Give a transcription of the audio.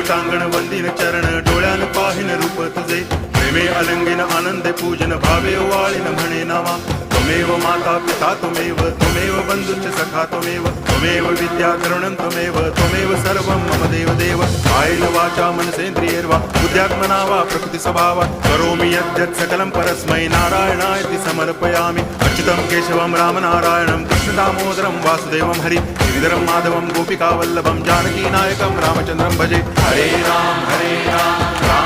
टांगण वंदिन चरण डोळ्यान पाहिन रूप तुझे प्रेमे अलंगिन आनंदे पूजन भावे वाळीन म्हणे नावा त्वमेव माता पिता त्वमेव बंधुश्च सखा त्वमेव विद्या करुणं त्वमेव सर्वं मम देव कायेन वाचा मनसेन्द्रियैर्वा बुद्ध्यात्मना वा प्रकृति स्वभावात् करोमि यद्यत् सकलं परस्मै नारायणायति समर्पयामि अच्युतं केशवं रामनारायणं कृष्णदामोदरं वासुदेवं हरि गिरिधरं माधवं गोपिकावल्लभं जानकीनायकं रामचन्द्रं भजे हरे राम